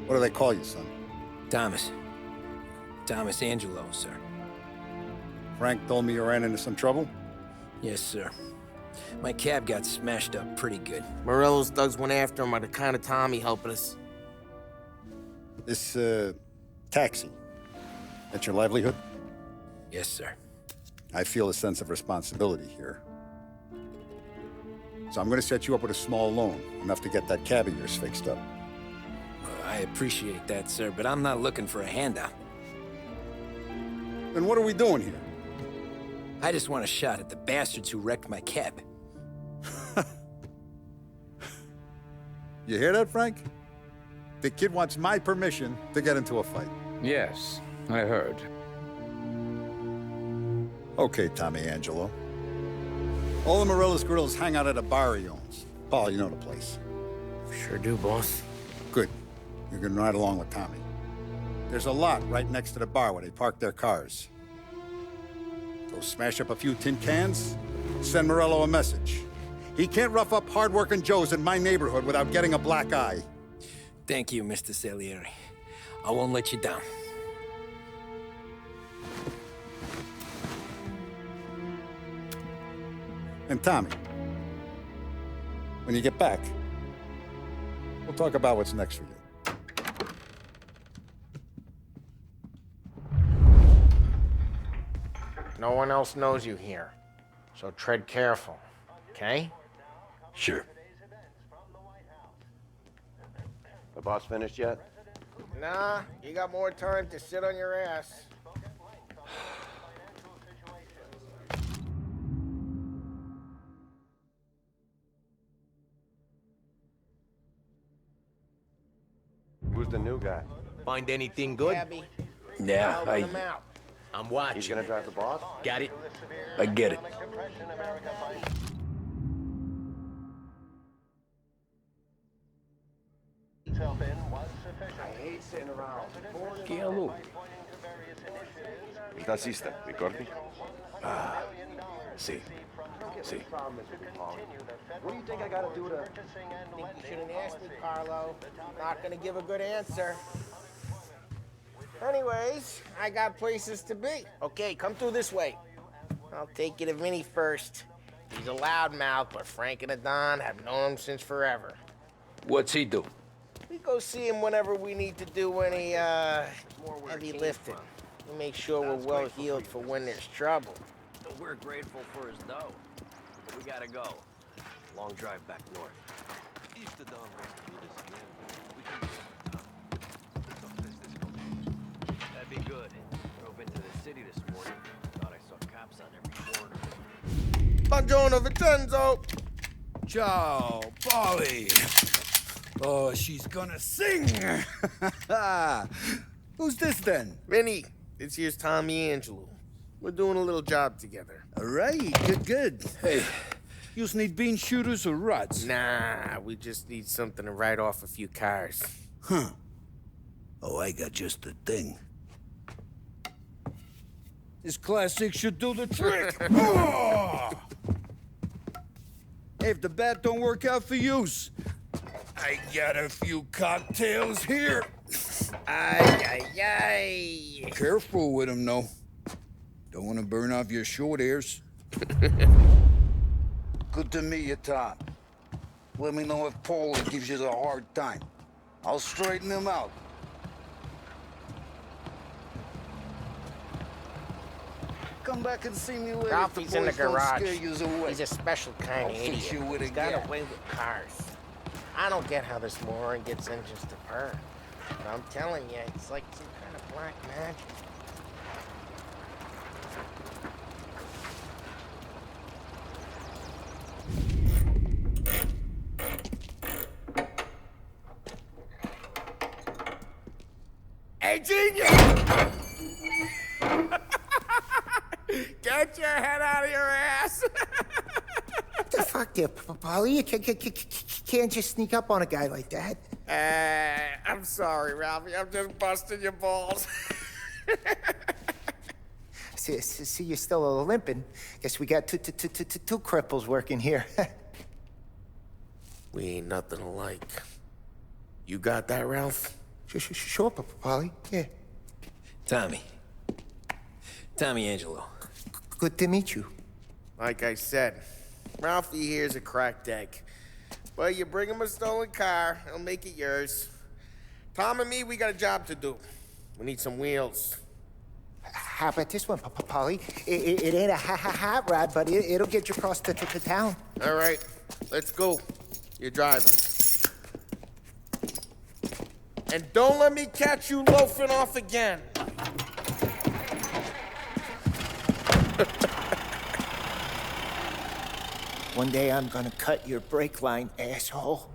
What do they call you, son? Thomas. Thomas Angelo, sir. Frank told me you ran into some trouble? Yes, sir. My cab got smashed up pretty good. Morello's thugs went after him by the kind of Tommy helping us. This, taxi. That's your livelihood? Yes, sir. I feel a sense of responsibility here. So I'm gonna set you up with a small loan, enough to get that cab of yours fixed up. I appreciate that, sir, but I'm not looking for a handout. Then what are we doing here? I just want a shot at the bastards who wrecked my cab. You hear that, Frank? The kid wants my permission to get into a fight. Yes, I heard. Okay, Tommy Angelo. All the Morello's girls hang out at a bar he owns. Paul, you know the place. Sure do, boss. Good. You can ride along with Tommy. There's a lot right next to the bar where they park their cars. Go smash up a few tin cans, send Morello a message. He can't rough up hard-working Joes in my neighborhood without getting a black eye. Thank you, Mr. Salieri. I won't let you down. And Tommy, when you get back, we'll talk about what's next for you. No one else knows you here, so tread careful, okay? Sure. The boss finished yet? Nah, you got more time to sit on your ass. Who's the new guy? Find anything good? Gabby, Yeah, open them out. I'm watching. He's gonna drive the boss? Got it? I get it. I hate sitting around. ¿Qué hiciste? ¿Ricordi? Sí. Sí. What do you think I gotta do to... Think you shouldn't ask me, Carlo. Not gonna give a good answer. Anyways, I got places to be. Okay, come through this way. I'll take you to Vinny first. He's a loudmouth, but Frank and the Don have known him since forever. What's he do? We go see him whenever we need to do any, heavy lifting. We make sure we're well healed for when there's trouble. We're grateful for his dough. But we gotta go. Long drive back north. East of Don. That'd be good. Drove into the city this morning. Thought I saw cops on every corner. Buongiorno, Vincenzo! Ciao, Polly. Oh, she's gonna sing. Who's this then? Vinny, this here's Tommy Angelo. We're doing a little job together. All right, good. Hey, you need bean shooters or rods? Nah, we just need something to write off a few cars. Huh. Oh, I got just the thing. This classic should do the trick. Oh! Hey, if the bat don't work out for use, I got a few cocktails here. Ay. Careful with them, though. Don't want to burn off your short hairs. Good to meet you, Tom. Let me know if Paulie gives you a hard time. I'll straighten him out. Come back and see me later. Ralphie's in the garage. Away. He's a special kind of I'll fix idiot. you with He's a got gap. away with cars. I don't get how this moron gets engines to purr. But I'm telling you, it's like some kind of black magic. Hey, genius! Get your head out of your ass! What the fuck there, Polly? You can't just sneak up on a guy like that. I'm sorry, Ralphie. I'm just busting your balls. See, you're still limping. Guess we got two cripples working here. We ain't nothing alike. You got that, Ralph? Sure, Polly. Yeah. Tommy. Tommy Angelo. Good to meet you. Like I said, Ralphie here's a cracked egg. But you bring him a stolen car, he'll make it yours. Tom and me, we got a job to do. We need some wheels. How about this one, Polly? It ain't a hot rod, but it'll get you across to town. All right, let's go. You're driving. And don't let me catch you loafing off again. One day I'm gonna cut your brake line, asshole.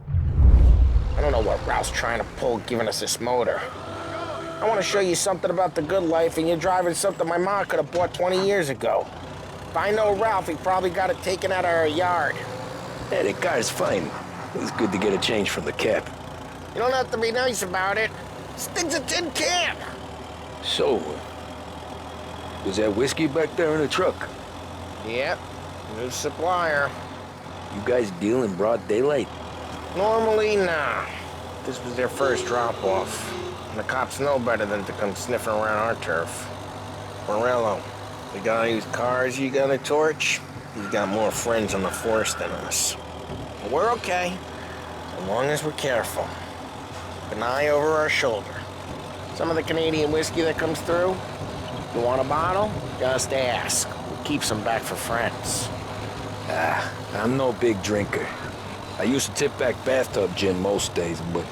I don't know what Ralph's trying to pull giving us this motor. I want to show you something about the good life, and you're driving something my mom could have bought 20 years ago. If I know Ralph, he probably got it taken out of our yard. Hey, the car's fine. It's good to get a change from the cap. You don't have to be nice about it. This thing's a tin can. So, was that whiskey back there in the truck? Yep, new supplier. You guys deal in broad daylight? Normally, nah. This was their first drop-off. And the cops know better than to come sniffing around our turf. Morello, the guy whose cars you got a torch, he's got more friends on the force than us. But we're okay, as long as we're careful. Keep an eye over our shoulder. Some of the Canadian whiskey that comes through, you want a bottle? Just ask. We'll keep some back for friends. I'm no big drinker. I used to tip back bathtub gin most days, but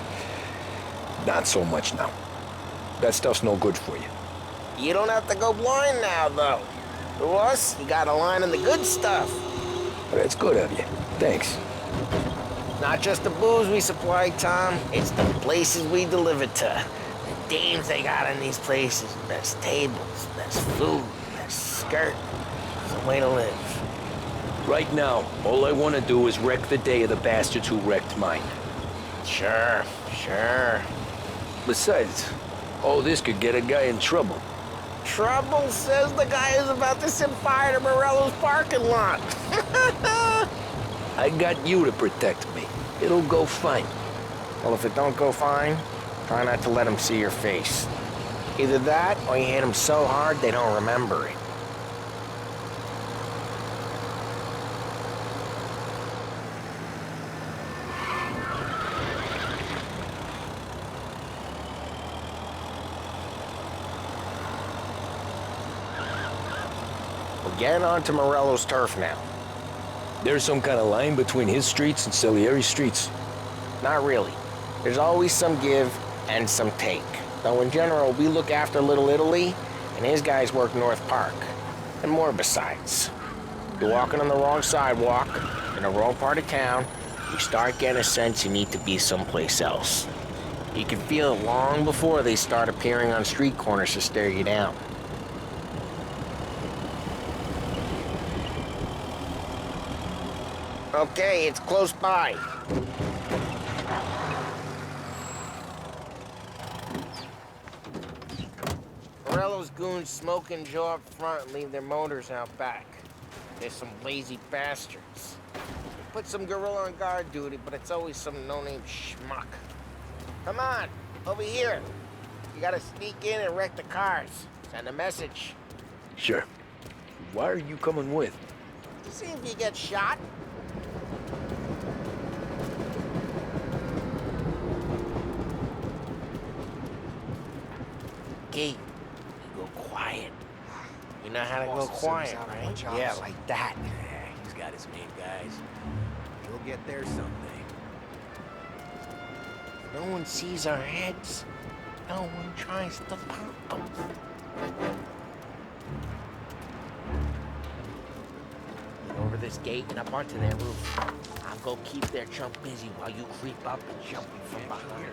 not so much now. That stuff's no good for you. You don't have to go blind now, though. To us, you got a line in the good stuff. That's good of you. Thanks. Not just the booze we supply, Tom. It's the places we deliver to. The dames they got in these places. Best tables, best food, best skirt. It's a way to live. Right now, all I want to do is wreck the day of the bastards who wrecked mine. Sure. Besides, all this could get a guy in trouble. Trouble says the guy is about to set fire to Morello's parking lot. I got you to protect me. It'll go fine. Well, if it don't go fine, try not to let them see your face. Either that, or you hit them so hard they don't remember it. We're getting onto Morello's turf now. There's some kind of line between his streets and Salieri's streets. Not really. There's always some give and some take. Though in general, we look after Little Italy, and his guys work North Park. And more besides. You're walking on the wrong sidewalk, in the wrong part of town, you start getting a sense you need to be someplace else. You can feel it long before they start appearing on street corners to stare you down. Okay, it's close by. Morello's goons smoke and Joe up front and leave their motors out back. They're some lazy bastards. We put some gorilla on guard duty, but it's always some no-name schmuck. Come on, over here. You gotta sneak in and wreck the cars. Send a message. Sure. Why are you coming with? To see if you get shot. Okay, you go quiet. You know how to go quiet, right? Yeah, like that. He's got his main guys. He'll get there someday. No one sees our heads. No one tries to pop them. Over this gate and up onto their roof. I'll go keep their chump busy while you creep up and jump him from behind.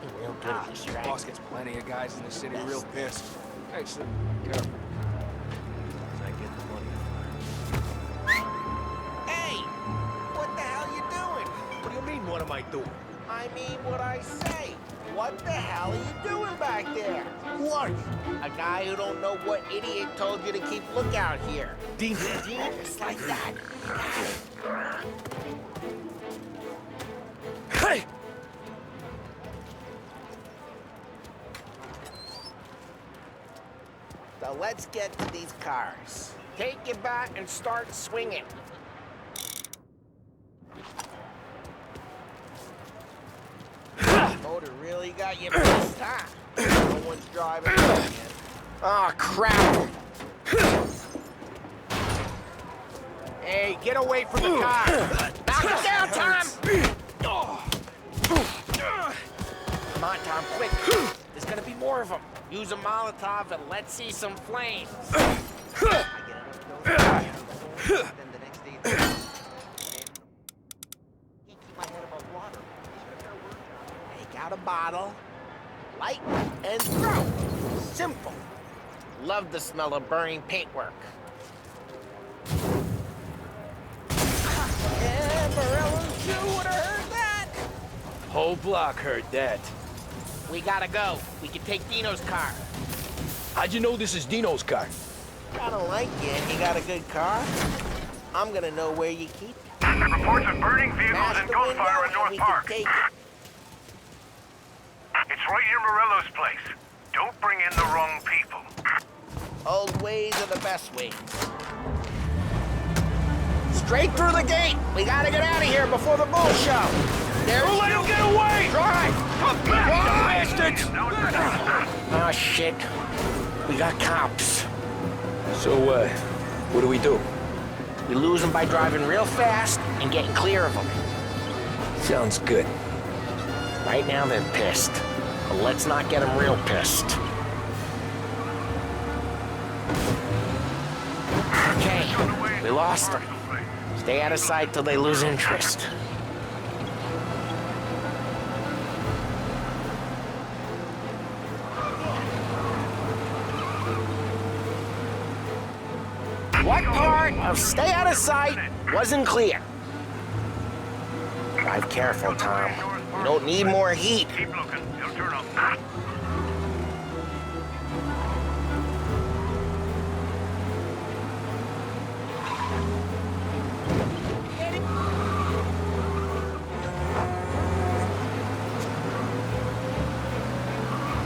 You're real good at distracting. Boss gets plenty of guys in the city real pissed. Actually, careful. I get the money. Hey! What the hell you doing? What do you mean, what am I doing? I mean what I say. What the hell are you doing back there? What? A guy who don't know what idiot told you to keep lookout here. Just like that. Hey! let's get to these cars. Take your bat and start swinging. Motor really got you pissed, huh? No one's driving yet. Oh, crap. Hey, get away from the car. Knock it down, Tom. Come on, Tom, quick. There's gonna be more of them. Use a Molotov and let's see some flames. Take out a bottle, light, and throw. Simple. Love the smell of burning paintwork. Yeah, Morello's too would have heard that. Whole block heard that. We gotta go. We can take Dino's car. How'd you know this is Dino's car? I don't like you and you got a good car. I'm gonna know where you keep it. Reports of burning vehicles Smash and the gunfire window in North and we Park. can take it. It's right near Morello's place. Don't bring in the wrong people. Old ways are the best ways. Straight through the gate. We gotta get out of here before the bull show. Don't let him get away! Drive! Come back, you bastards! Oh, shit. We got cops. So, what do we do? We lose them by driving real fast and getting clear of them. Sounds good. Right now, they're pissed. But let's not get them real pissed. Okay, we lost them. Stay out of sight till they lose interest. What part of stay out of sight wasn't clear? Drive careful, Tom. You don't need more heat. Keep looking. He'll turn up.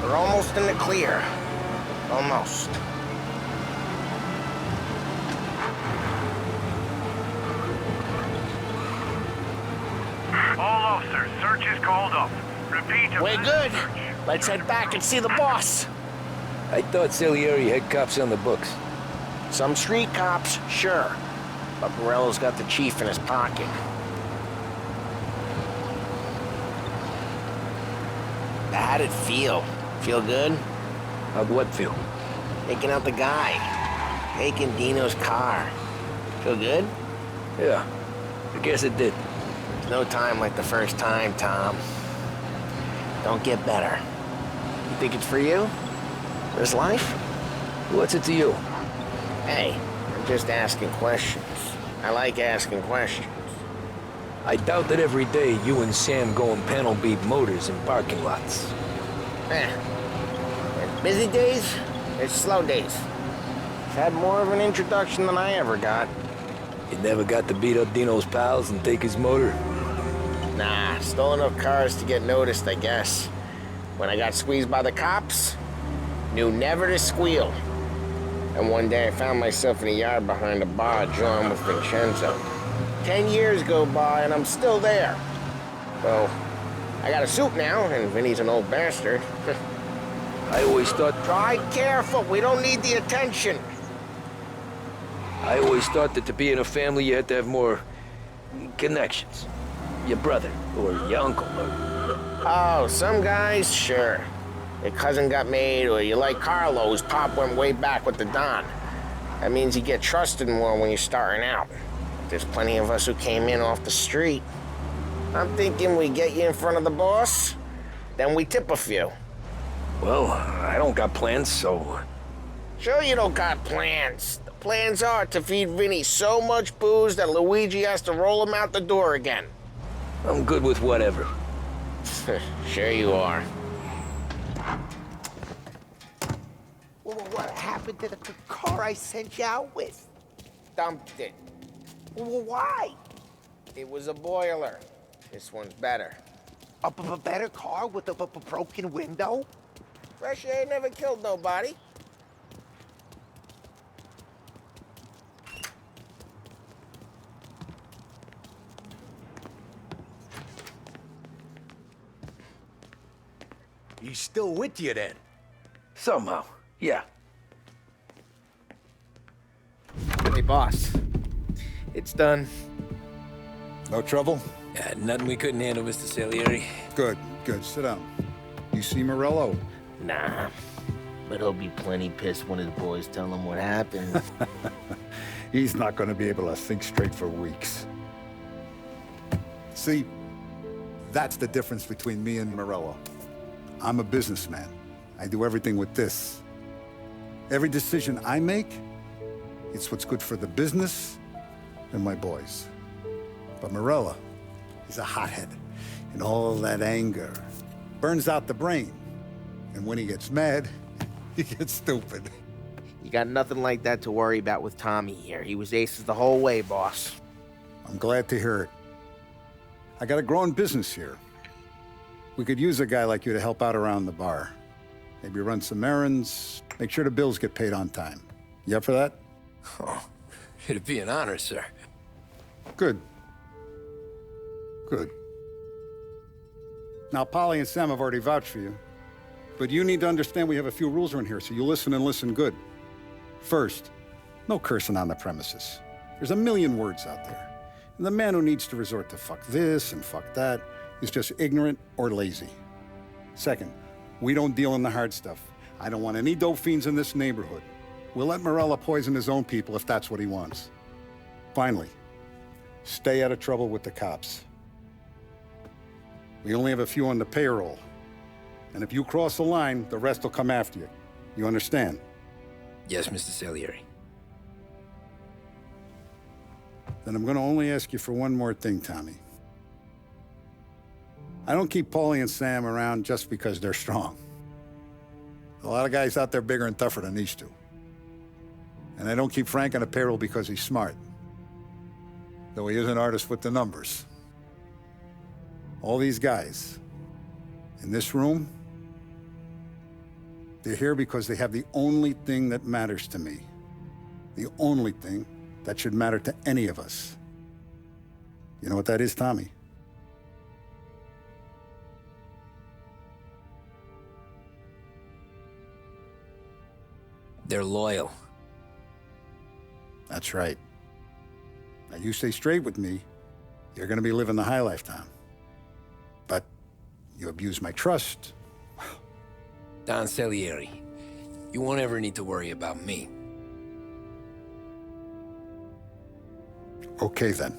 We're almost in the clear. Almost. All officers, search is called up. Repeat. We're good. Let's head back and see the boss. I thought Salieri had cops on the books. Some street cops, sure. But Morello's got the chief in his pocket. How'd it feel? Feel good? How'd what feel? Taking out the guy. Taking Dino's car. Feel good? Yeah, I guess it did. There's no time like the first time, Tom. Don't get better. You think it's for you? This life? What's it to you? Hey, I'm just asking questions. I like asking questions. I doubt that every day you and Sam go and panel beat motors in parking lots. There's busy days, there's slow days. I've had more of an introduction than I ever got. You never got to beat up Dino's pals and take his motor? Nah, stole enough cars to get noticed, I guess. When I got squeezed by the cops, knew never to squeal. And one day I found myself in a yard behind a bar drawing with Vincenzo. 10 years go by and I'm still there. So, I got a suit now, and Vinny's an old bastard. I always thought... Drive careful, we don't need the attention. I always thought that to be in a family you had to have more... connections. Your brother, or your uncle, or... Oh, some guys, sure. Your cousin got made, or you like Carlo's, Pop went way back with the Don. That means you get trusted more when you're starting out. There's plenty of us who came in off the street. I'm thinking we get you in front of the boss, then we tip a few. Well, I don't got plans, so... Sure you don't got plans. The plans are to feed Vinny so much booze that Luigi has to roll him out the door again. I'm good with whatever. Sure you are. Well, what happened to the car I sent you out with? Dumped it. Well, why? It was a boiler. This one's better. A better car with a broken window? Fresh air never killed nobody. He's still with you then? Somehow, yeah. Hey, boss. It's done. No trouble? Yeah, nothing we couldn't handle, Mr. Salieri. Good, good. Sit down. You see Morello? Nah. But he'll be plenty pissed when his boys tell him what happened. He's not going to be able to think straight for weeks. See, that's the difference between me and Morello. I'm a businessman. I do everything with this. Every decision I make, it's what's good for the business and my boys. But Morello, he's a hothead. And all that anger burns out the brain. And when he gets mad, he gets stupid. You got nothing like that to worry about with Tommy here. He was aces the whole way, boss. I'm glad to hear it. I got a growing business here. We could use a guy like you to help out around the bar. Maybe run some errands, make sure the bills get paid on time. You up for that? Oh, it'd be an honor, sir. Good. Good. Now, Polly and Sam have already vouched for you. But you need to understand we have a few rules around here, so you listen and listen good. First, no cursing on the premises. There's a million words out there. And the man who needs to resort to fuck this and fuck that is just ignorant or lazy. Second, we don't deal in the hard stuff. I don't want any dope fiends in this neighborhood. We'll let Morella poison his own people if that's what he wants. Finally, stay out of trouble with the cops. We only have a few on the payroll. And if you cross the line, the rest will come after you. You understand? Yes, Mr. Salieri. Then I'm gonna only ask you for one more thing, Tommy. I don't keep Paulie and Sam around just because they're strong. A lot of guys out there bigger and tougher than these two. And I don't keep Frank on the payroll because he's smart. Though he is an artist with the numbers. All these guys in this room, they're here because they have the only thing that matters to me. The only thing that should matter to any of us. You know what that is, Tommy? They're loyal. That's right. Now, you stay straight with me, you're gonna be living the high life, Tom. But you abuse my trust. Don Salieri, you won't ever need to worry about me. Okay, then.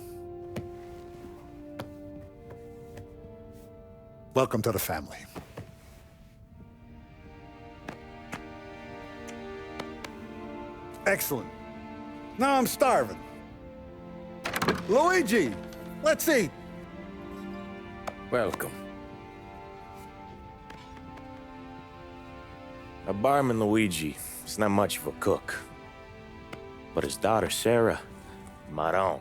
Welcome to the family. Excellent. Now I'm starving. Luigi, let's eat. Welcome. Our barman Luigi is not much of a cook. But his daughter Sarah, Maron.